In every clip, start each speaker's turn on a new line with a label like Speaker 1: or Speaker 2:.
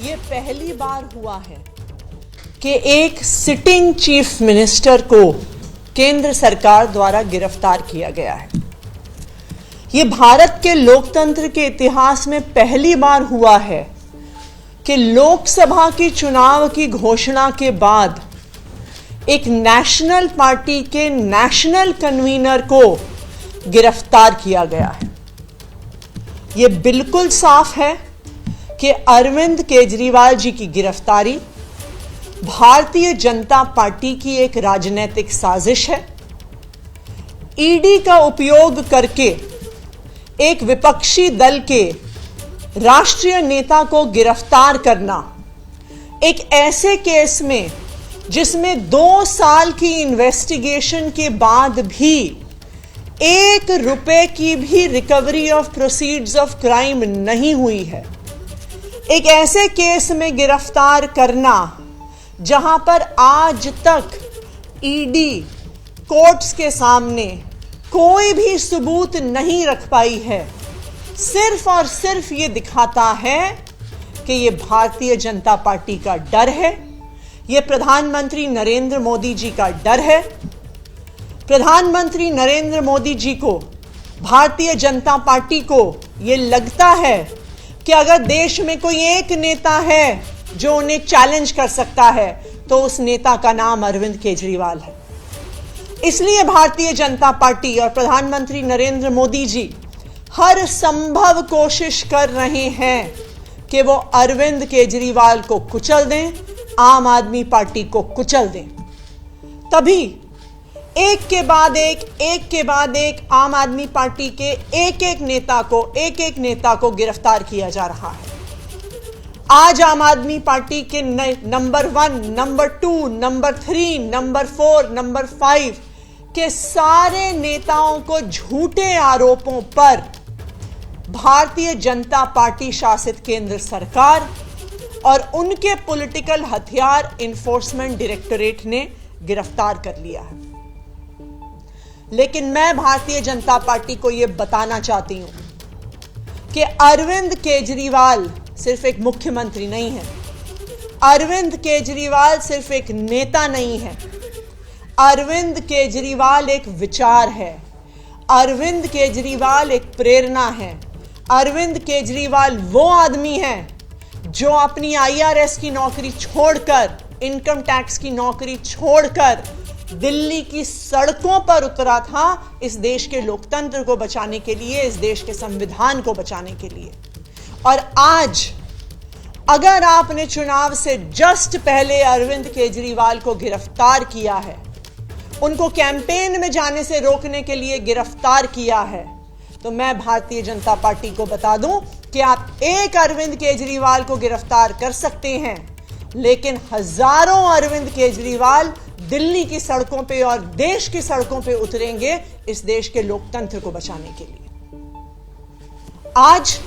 Speaker 1: ये पहली बार हुआ है कि एक सिटिंग चीफ मिनिस्टर को केंद्र सरकार द्वारा गिरफ्तार किया गया है। ये भारत के लोकतंत्र के इतिहास में पहली बार हुआ है कि लोकसभा की चुनाव की घोषणा के बाद एक नेशनल पार्टी के नेशनल कन्वीनर को गिरफ्तार किया गया है। ये बिल्कुल साफ है कि अरविंद केजरीवाल जी की गिरफ्तारी भारतीय जनता पार्टी की एक राजनीतिक साजिश है। ईडी का उपयोग करके एक विपक्षी दल के राष्ट्रीय नेता को गिरफ्तार करना, एक ऐसे केस में जिसमें 2 साल की इन्वेस्टिगेशन के बाद भी 1 रुपए की भी recovery of proceeds of crime नहीं हुई है, एक ऐसे केस में गिरफ्तार करना जहां पर आज तक ईडी कोर्ट्स के सामने कोई भी सबूत नहीं रख पाई है, सिर्फ और सिर्फ ये दिखाता है कि ये भारतीय जनता पार्टी का डर है, ये प्रधानमंत्री नरेंद्र मोदी जी का डर है। प्रधानमंत्री नरेंद्र मोदी जी को, भारतीय जनता पार्टी को ये लगता है कि अगर देश में कोई एक नेता है जो उन्हें चैलेंज कर सकता है तो उस नेता का नाम अरविंद केजरीवाल है। इसलिए भारतीय जनता पार्टी और प्रधानमंत्री नरेंद्र मोदी जी हर संभव कोशिश कर रहे हैं कि वो अरविंद केजरीवाल को कुचल दें, आम आदमी पार्टी को कुचल दें। तभी एक के बाद एक आम आदमी पार्टी के एक एक नेता को गिरफ्तार किया जा रहा है। आज आम आदमी पार्टी के number 1, number 2, number 3, number 4, number 5 के सारे नेताओं को झूठे आरोपों पर भारतीय जनता पार्टी शासित केंद्र सरकार और उनके पॉलिटिकल हथियार इन्फोर्समेंट डायरेक्टरेट ने गिरफ्तार कर लिया है। लेकिन मैं भारतीय जनता पार्टी को यह बताना चाहती हूं कि अरविंद केजरीवाल सिर्फ एक मुख्यमंत्री नहीं है, अरविंद केजरीवाल सिर्फ एक नेता नहीं है, अरविंद केजरीवाल एक विचार है, अरविंद केजरीवाल एक प्रेरणा है। अरविंद केजरीवाल वो आदमी है जो अपनी IRS की नौकरी छोड़कर, इनकम टैक्स की नौकरी छोड़कर दिल्ली की सड़कों पर उतरा था इस देश के लोकतंत्र को बचाने के लिए, इस देश के संविधान को बचाने के लिए। और आज अगर आपने चुनाव से जस्ट पहले अरविंद केजरीवाल को गिरफ्तार किया है, उनको कैंपेन में जाने से रोकने के लिए गिरफ्तार किया है, तो मैं भारतीय जनता पार्टी को बता दूं कि आप एक अरविंद केजरीवाल को गिरफ्तार कर सकते हैं, लेकिन हजारों अरविंद केजरीवाल दिल्ली की सड़कों पे और देश की सड़कों पे उतरेंगे इस देश के लोकतंत्र को बचाने के लिए। आज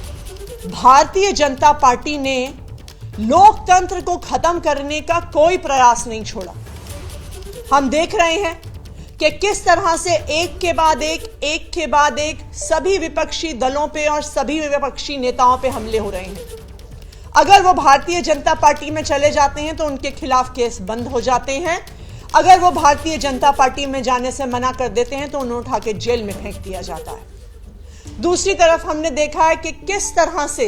Speaker 1: भारतीय जनता पार्टी ने लोकतंत्र को खत्म करने का कोई प्रयास नहीं छोड़ा। हम देख रहे हैं कि किस तरह से एक के बाद एक सभी विपक्षी दलों पे और सभी विपक्षी नेताओं पे हमले हो रहे हैं। अगर वो भारतीय जनता पार्टी में चले जाते हैं तो उनके खिलाफ केस बंद हो जाते हैं, अगर वो भारतीय जनता पार्टी में जाने से मना कर देते हैं तो उन्हें उठा के जेल में फेंक दिया जाता है। दूसरी तरफ हमने देखा है कि किस तरह से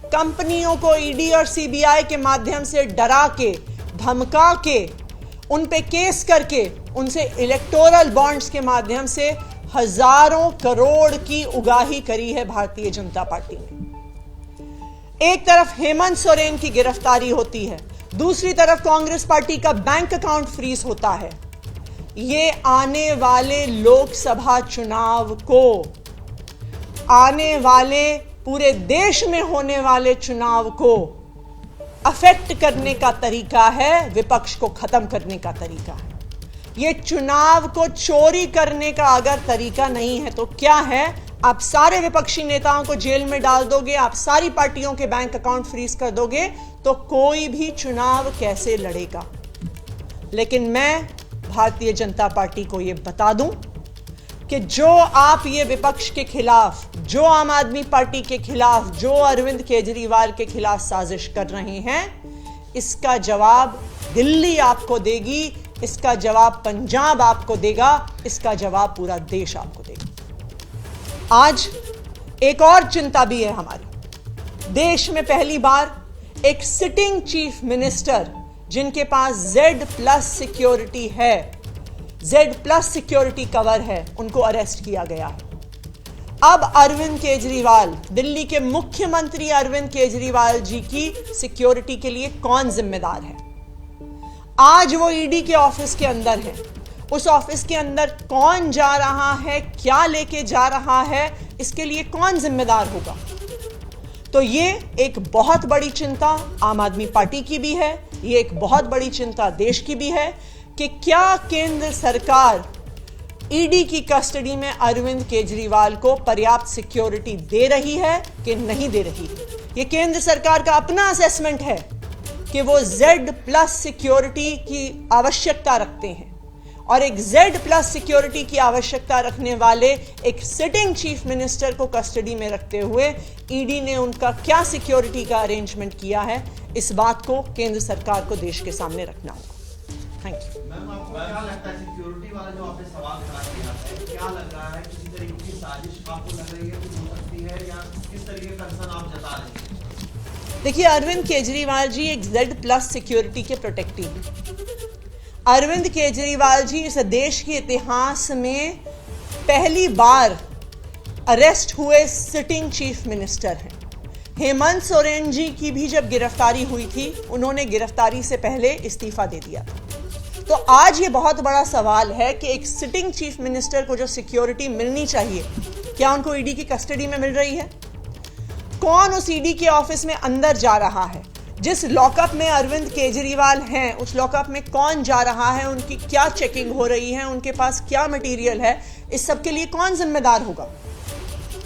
Speaker 1: कंपनियों को ईडी और सीबीआई के माध्यम से डरा के, धमका के, उन पे केस करके उनसे इलेक्टोरल बॉन्ड्स के माध्यम से हजारों करोड़ की उगाही करी है भारतीय जनता पार्टी ने। एक तरफ हेमंत सोरेन की गिरफ्तारी होती है, दूसरी तरफ कांग्रेस पार्टी का बैंक अकाउंट फ्रीज होता है। ये आने वाले लोकसभा चुनाव को, आने वाले पूरे देश में होने वाले चुनाव को अफेक्ट करने का तरीका है, विपक्ष को खत्म करने का तरीका है। ये चुनाव को चोरी करने का अगर तरीका नहीं है तो क्या है? आप सारे विपक्षी नेताओं को जेल में डाल दोगे, आप सारी पार्टियों के बैंक अकाउंट फ्रीज कर दोगे तो कोई भी चुनाव कैसे लड़ेगा? लेकिन मैं भारतीय जनता पार्टी को यह बता दूं कि जो आप ये विपक्ष के खिलाफ, जो आम आदमी पार्टी के खिलाफ, जो अरविंद केजरीवाल के खिलाफ साजिश कर रहे हैं, इसका जवाब दिल्ली आपको देगी, इसका जवाब पंजाब आपको देगा, इसका जवाब पूरा देश आपको देगा। आज एक और चिंता भी है हमारी। देश में पहली बार एक सिटिंग चीफ मिनिस्टर जिनके पास Z+ सिक्योरिटी है, Z+ सिक्योरिटी कवर है, उनको अरेस्ट किया गया है। अब अरविंद केजरीवाल, दिल्ली के मुख्यमंत्री अरविंद केजरीवाल जी की सिक्योरिटी के लिए कौन जिम्मेदार है? आज वो ईडी के ऑफिस के अंदर है। उस ऑफिस के अंदर कौन जा रहा है, क्या लेके जा रहा है, इसके लिए कौन जिम्मेदार होगा? तो ये एक बहुत बड़ी चिंता आम आदमी पार्टी की भी है, ये एक बहुत बड़ी चिंता देश की भी है कि क्या केंद्र सरकार ईडी की कस्टडी में अरविंद केजरीवाल को पर्याप्त सिक्योरिटी दे रही है कि नहीं दे रही है। ये केंद्र सरकार का अपना असेसमेंट है कि वो Z+ सिक्योरिटी की आवश्यकता रखते हैं, और एक Z+ सिक्योरिटी की आवश्यकता रखने वाले एक सिटिंग चीफ मिनिस्टर को कस्टडी में रखते हुए ईडी ने उनका क्या सिक्योरिटी का अरेंजमेंट किया है, इस बात को केंद्र सरकार को देश के सामने रखना होगा। Thank you.
Speaker 2: मैम, आपको क्या लगता है सिक्योरिटी वाला जो आपने सवाल खड़ा किया है, क्या लग रहा है किसी तरीके की साजिश आपको लग रही है कि हो सकती है, या किस तरीके का कंसर्न आप जता रहे हैं?
Speaker 1: देखिए, अरविंद केजरीवाल जी एक Z+ सिक्योरिटी के प्रोटेक्टी हैं। अरविंद केजरीवाल जी इस देश के इतिहास में पहली बार अरेस्ट हुए सिटिंग चीफ मिनिस्टर हैं। हेमंत सोरेन जी की भी जब गिरफ्तारी हुई थी, उन्होंने गिरफ्तारी से पहले इस्तीफा दे दिया था। तो आज ये बहुत बड़ा सवाल है कि एक सिटिंग चीफ मिनिस्टर को जो सिक्योरिटी मिलनी चाहिए, क्या उनको ईडी की कस्टडी में मिल रही है? कौन उस ईडी के ऑफिस में अंदर जा रहा है? जिस लॉकअप में अरविंद केजरीवाल हैं, उस लॉकअप में कौन जा रहा है, उनकी क्या चेकिंग हो रही है, उनके पास क्या मटेरियल है, इस सब के लिए कौन जिम्मेदार होगा?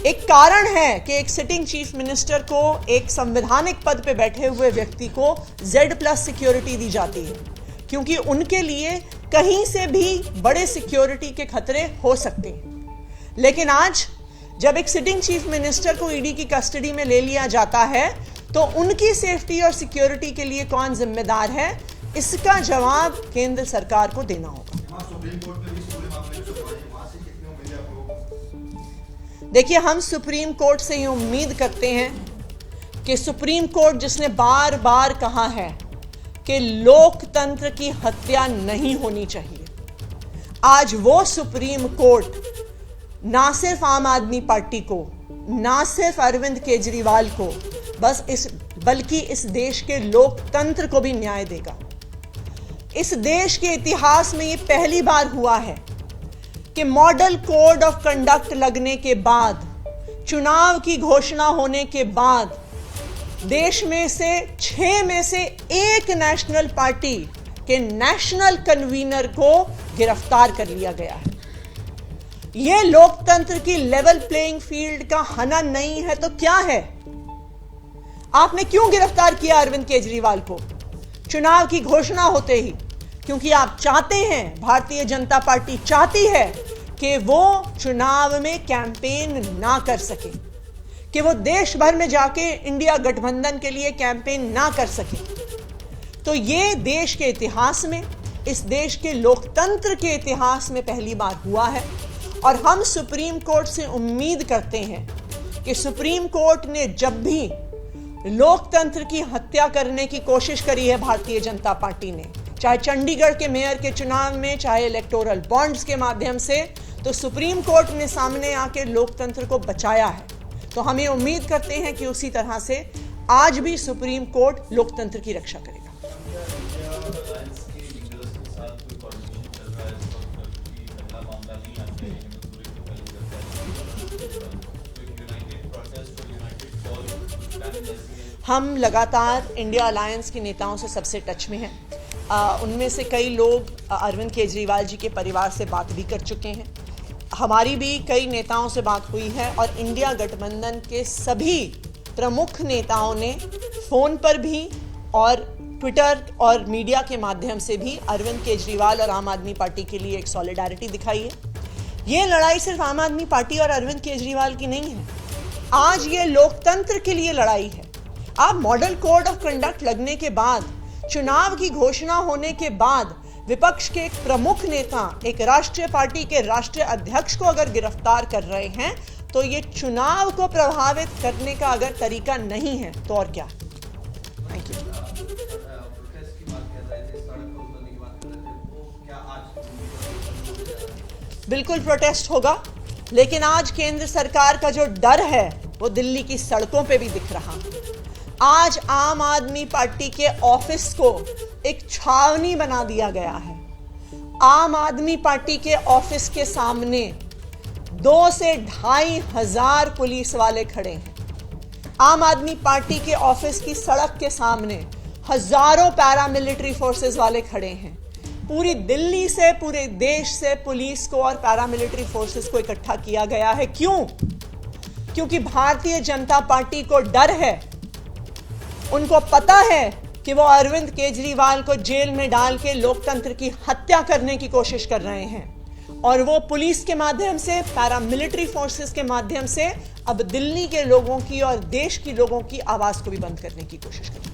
Speaker 1: एक कारण है कि एक सिटिंग चीफ मिनिस्टर को, एक संवैधानिक पद पे बैठे हुए व्यक्ति को Z+ सिक्योरिटी दी जाती है, क्योंकि उनके लिए कहीं से भी बड़े सिक्योरिटी के खतरे हो सकते हैं। लेकिन आज जब एक सिटिंग चीफ मिनिस्टर को ईडी की कस्टडी में ले लिया जाता है, तो उनकी सेफ्टी और सिक्योरिटी के लिए कौन जिम्मेदार है, इसका जवाब केंद्र सरकार को देना होगा। देखिए, हम सुप्रीम कोर्ट से ये उम्मीद करते हैं कि सुप्रीम कोर्ट जिसने बार बार कहा है कि लोकतंत्र की हत्या नहीं होनी चाहिए, आज वो सुप्रीम कोर्ट ना सिर्फ आम आदमी पार्टी को, ना सिर्फ अरविंद केजरीवाल को, बल्कि इस देश के लोकतंत्र को भी न्याय देगा। इस देश के इतिहास में ये पहली बार हुआ है कि मॉडल कोड ऑफ कंडक्ट लगने के बाद, चुनाव की घोषणा होने के बाद, देश में से 6 में से 1 नेशनल पार्टी के नेशनल कन्वीनर को गिरफ्तार कर लिया गया है। यह लोकतंत्र की लेवल प्लेइंग फील्ड का हनन नहीं है तो क्या है? आपने क्यों गिरफ्तार किया अरविंद केजरीवाल को चुनाव की घोषणा होते ही? क्योंकि आप चाहते हैं, भारतीय जनता पार्टी चाहती है कि वो चुनाव में कैंपेन ना कर सके, कि वो देश भर में जाके इंडिया गठबंधन के लिए कैंपेन ना कर सके। तो ये देश के इतिहास में, इस देश के लोकतंत्र के इतिहास में पहली बार हुआ है, और हम सुप्रीम कोर्ट से उम्मीद करते हैं कि सुप्रीम कोर्ट ने जब भी लोकतंत्र की हत्या करने की कोशिश करी है भारतीय जनता पार्टी ने, चाहे चंडीगढ़ के मेयर के चुनाव में, चाहे इलेक्टोरल बॉन्ड्स के माध्यम से, तो सुप्रीम कोर्ट ने सामने आके लोकतंत्र को बचाया है। तो हम ये उम्मीद करते हैं कि उसी तरह से आज भी सुप्रीम कोर्ट लोकतंत्र की रक्षा करेगा। हम लगातार इंडिया अलायंस के नेताओं से सबसे टच में हैं। उनमें से कई लोग अरविंद केजरीवाल जी के परिवार से बात भी कर चुके हैं। हमारी भी कई नेताओं से बात हुई है, और इंडिया गठबंधन के सभी प्रमुख नेताओं ने फ़ोन पर भी और ट्विटर और मीडिया के माध्यम से भी अरविंद केजरीवाल और आम आदमी पार्टी के लिए एक सॉलिडारिटी दिखाई है। ये लड़ाई सिर्फ आम आदमी पार्टी और अरविंद केजरीवाल की नहीं है, आज ये लोकतंत्र के लिए लड़ाई है। आप मॉडल कोड ऑफ कंडक्ट लगने के बाद, चुनाव की घोषणा होने के बाद विपक्ष के एक प्रमुख नेता, एक राष्ट्रीय पार्टी के राष्ट्रीय अध्यक्ष को अगर गिरफ्तार कर रहे हैं तो ये चुनाव को प्रभावित करने का अगर तरीका नहीं है तो और क्या। Thank you.
Speaker 2: प्रोटेस्ट की बात कर रहे थे, सड़क पर उतरने की बात कर रहे थे, वो क्या आज
Speaker 1: बिल्कुल प्रोटेस्ट होगा, लेकिन आज केंद्र सरकार का जो डर है वो दिल्ली की सड़कों पे भी दिख रहा है। आज आम आदमी पार्टी के ऑफिस को एक छावनी बना दिया गया है। आम आदमी पार्टी के ऑफिस के सामने 2 से 2,500 पुलिस वाले खड़े हैं। आम आदमी पार्टी के ऑफिस की सड़क के सामने हजारों पैरामिलिट्री फोर्सेस वाले खड़े हैं। पूरी दिल्ली से, पूरे देश से पुलिस को और पैरामिलिट्री फोर्सेस को इकट्ठा किया गया है। क्यों? क्योंकि भारतीय जनता पार्टी को डर है, उनको पता है कि वो अरविंद केजरीवाल को जेल में डाल के लोकतंत्र की हत्या करने की कोशिश कर रहे हैं, और वो पुलिस के माध्यम से, पैरामिलिट्री फोर्सेस के माध्यम से अब दिल्ली के लोगों की और देश की लोगों की आवाज को भी बंद करने की कोशिश कर रहे हैं।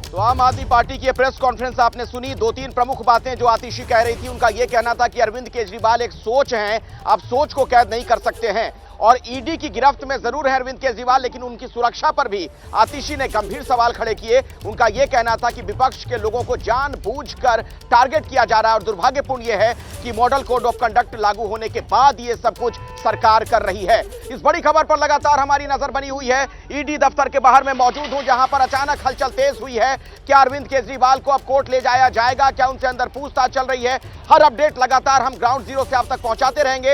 Speaker 3: तो आम आदमी पार्टी की ये प्रेस कॉन्फ्रेंस आपने सुनी। 2-3 प्रमुख बातें जो आतिशी कह रही थी, उनका यह कहना था कि अरविंद केजरीवाल एक सोच हैं, आप सोच को कैद नहीं कर सकते हैं, और ईडी की गिरफ्त में जरूर है अरविंद केजरीवाल, लेकिन उनकी सुरक्षा पर भी आतिशी ने गंभीर सवाल खड़े किए। उनका यह कहना था कि विपक्ष के लोगों को जानबूझकर टारगेट किया जा रहा है, और दुर्भाग्यपूर्ण यह है कि मॉडल कोड ऑफ कंडक्ट लागू होने के बाद यह सब कुछ सरकार कर रही है। इस बड़ी खबर पर लगातार हमारी नजर बनी हुई है। ईडी दफ्तर के बाहर मैं मौजूद हूं, जहां पर अचानक हलचल तेज हुई है। क्या अरविंद केजरीवाल को अब कोर्ट ले जाया जाएगा? क्या उनसे अंदर पूछताछ चल रही है? हर अपडेट लगातार हम ग्राउंड जीरो से आप तक पहुंचाते रहेंगे।